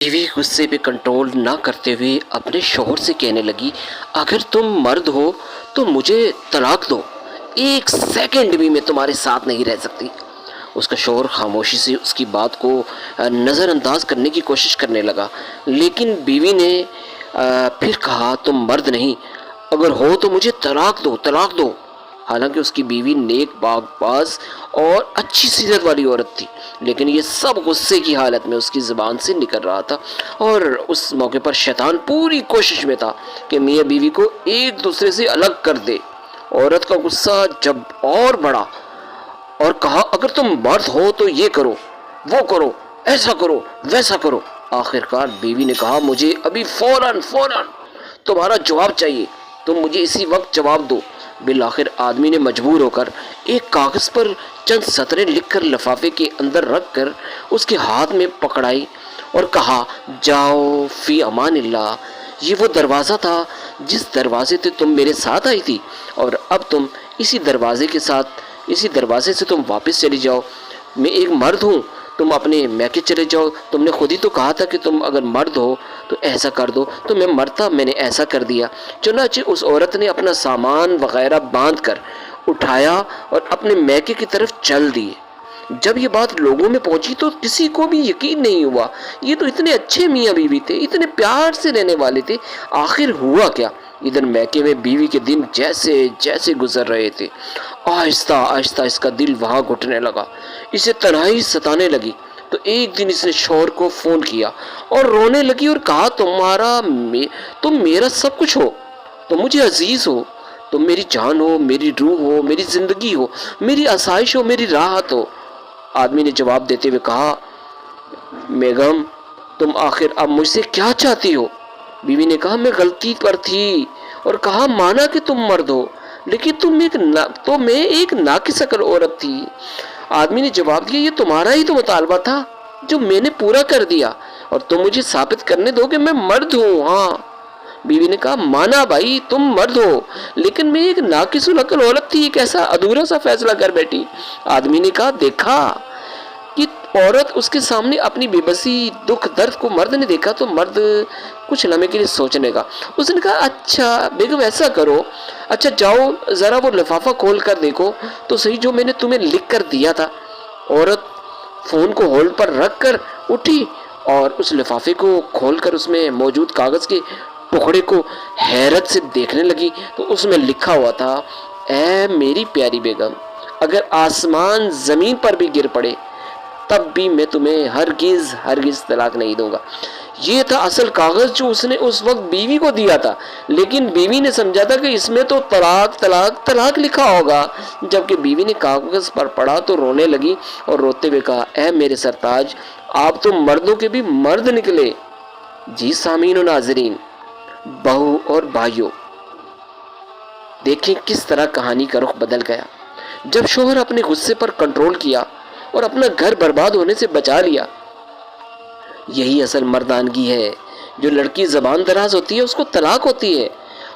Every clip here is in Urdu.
بیوی غصے پہ کنٹرول نہ کرتے ہوئے اپنے شوہر سے کہنے لگی، اگر تم مرد ہو تو مجھے طلاق دو، ایک سیکنڈ بھی میں تمہارے ساتھ نہیں رہ سکتی۔ اس کا شوہر خاموشی سے اس کی بات کو نظر انداز کرنے کی کوشش کرنے لگا، لیکن بیوی نے پھر کہا، تم مرد نہیں، اگر ہو تو مجھے طلاق دو، طلاق دو۔ حالانکہ اس کی بیوی نیک باز اور اچھی سیرت والی عورت تھی، لیکن یہ سب غصے کی حالت میں اس کی زبان سے نکل رہا تھا، اور اس موقع پر شیطان پوری کوشش میں تھا کہ میاں بیوی کو ایک دوسرے سے الگ کر دے۔ عورت کا غصہ جب اور بڑھا اور کہا، اگر تم مرد ہو تو یہ کرو، وہ کرو، ایسا کرو، ویسا کرو۔ آخرکار بیوی نے کہا، مجھے ابھی فوراً تمہارا جواب چاہیے، تم مجھے اسی وقت جواب دو۔ بالآخر آدمی نے مجبور ہو کر ایک کاغذ پر چند سطریں لکھ کر لفافے کے اندر رکھ کر اس کے ہاتھ میں پکڑائی اور کہا، جاؤ فی امان اللہ۔ یہ وہ دروازہ تھا جس دروازے سے تم میرے ساتھ آئی تھی، اور اب تم اسی دروازے سے تم واپس چلی جاؤ۔ میں ایک مرد ہوں، تم اپنے میکے چلے جاؤ۔ تم نے خود ہی تو کہا تھا کہ تم اگر مرد ہو تو ایسا کر دو، تو میں مرتا، میں نے ایسا کر دیا۔ چنانچہ اس عورت نے اپنا سامان وغیرہ باندھ کر اٹھایا اور اپنے میکے کی طرف چل دیے۔ جب یہ بات لوگوں میں پہنچی تو کسی کو بھی یقین نہیں ہوا، یہ تو اتنے اچھے میاں بیوی تھے، اتنے پیار سے رہنے والے تھے، آخر ہوا کیا؟ ادھر میکے میں بیوی کے دن جیسے گزر رہے تھے، آہستہ آہستہ اس کا دل وہاں گھٹنے لگا، اسے تنہائی ستانے لگی۔ تو ایک دن اس نے شوہر کو فون کیا اور رونے لگی اور کہا، تم میرا سب کچھ ہو، تم مجھے عزیز ہو، تم میری جان ہو، میری روح ہو، میری زندگی ہو، میری آسائش ہو، میری راحت ہو۔ آدمی نے جواب دیتے ہوئے کہا، بیگم تم آخر اب مجھ سے کیا چاہتی ہو؟ بیوی نے کہا، میں غلطی پر تھی، اور کہا، مانا کہ تم مرد ہو، لیکن میں ایک ناقص عقل عورت تھی۔ آدمی نے جواب دیا، یہ تمہارا ہی تو مطالبہ تھا جو میں نے پورا کر دیا، اور تم مجھے ثابت کرنے دو کہ میں مرد ہوں۔ ہاں، بیوی نے کہا، مانا بھائی تم مرد ہو، لیکن میں ایک ناقص العقل عورت تھی، ایک ایسا ادھورا سا فیصلہ کر بیٹھی۔ آدمی نے کہا، دیکھا کہ عورت اس کے سامنے اپنی بے بسی، دکھ درد کو مرد نے دیکھا تو مرد کچھ لمحے کے لیے سوچنے کا۔ اس نے کہا، اچھا بیگم ایسا کرو، اچھا جاؤ ذرا وہ لفافہ کھول کر دیکھو تو صحیح جو میں نے تمہیں لکھ کر دیا تھا۔ عورت فون کو ہولڈ پر رکھ کر اٹھی اور اس لفافے کو کھول کر اس میں موجود کاغذ کے ٹکڑے کو حیرت سے دیکھنے لگی تو اس میں لکھا ہوا تھا، اے میری پیاری بیگم، اگر آسمان زمین پر بھی گر پڑے تب بھی میں تمہیں ہرگز طلاق نہیں دوں گا۔ یہ تھا اصل کاغذ جو اس نے اس وقت بیوی کو دیا تھا، لیکن بیوی نے سمجھا تھا کہ اس میں تو طلاق لکھا ہوگا۔ جبکہ بیوی نے کاغذ پر پڑھا تو رونے لگی اور روتے ہوئے کہا، اے میرے سرتاج، آپ تو مردوں کے بھی مرد نکلے۔ جی سامعین و ناظرین، بہو اور بھائیوں، دیکھیں کس طرح کہانی کا رخ بدل گیا جب شوہر اپنے غصے پر کنٹرول کیا اور اپنا گھر برباد ہونے سے بچا لیا۔ یہی اصل مردانگی ہے۔ جو لڑکی زبان دراز ہوتی ہے اس کو طلاق ہوتی ہے،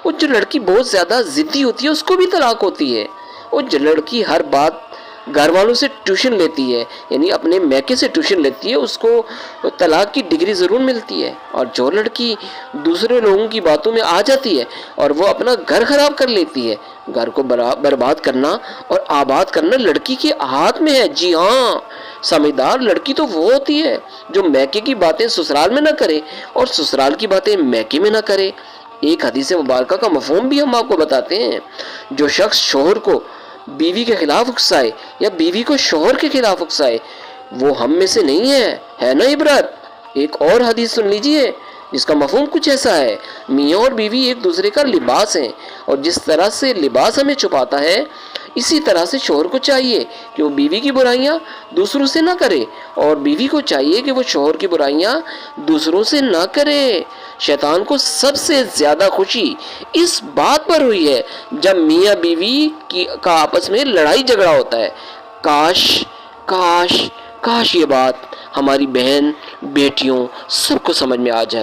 اور جو لڑکی بہت زیادہ ضدی ہوتی ہے اس کو بھی طلاق ہوتی ہے، اور جو لڑکی ہر بات گھر والوں سے ٹیوشن لیتی ہے، یعنی اپنے میکے سے ٹیوشن لیتی ہے، اس کو طلاق کی ڈگری ضرور ملتی ہے۔ اور جو لڑکی دوسرے لوگوں کی باتوں میں آ جاتی ہے اور وہ اپنا گھر خراب کر لیتی ہے، گھر کو برباد کرنا اور آباد کرنا لڑکی کے ہاتھ میں ہے۔ جی ہاں، سمجھدار لڑکی تو وہ ہوتی ہے جو میکے کی باتیں سسرال میں نہ کرے اور سسرال کی باتیں میکے میں نہ کرے۔ ایک حدیث مبارکہ کا مفہوم بھی ہم آپ کو بتاتے ہیں، جو شخص شوہر کو بیوی کے خلاف اکسائے یا بیوی کو شوہر کے خلاف اکسائے وہ ہم میں سے نہیں ہے نا عبرت۔ ایک اور حدیث سن لیجئے جس کا مفہوم کچھ ایسا ہے، میاں اور بیوی ایک دوسرے کا لباس ہیں، اور جس طرح سے لباس ہمیں چھپاتا ہے اسی طرح سے شوہر کو چاہیے کہ وہ بیوی کی برائیاں دوسروں سے نہ کرے، اور بیوی کو چاہیے کہ وہ شوہر کی برائیاں دوسروں سے نہ کرے۔ شیطان کو سب سے زیادہ خوشی اس بات پر ہوئی ہے جب میاں بیوی کا آپس میں لڑائی جھگڑا ہوتا ہے۔ کاش یہ بات ہماری بہن بیٹیوں سب کو سمجھ میں آ جائے۔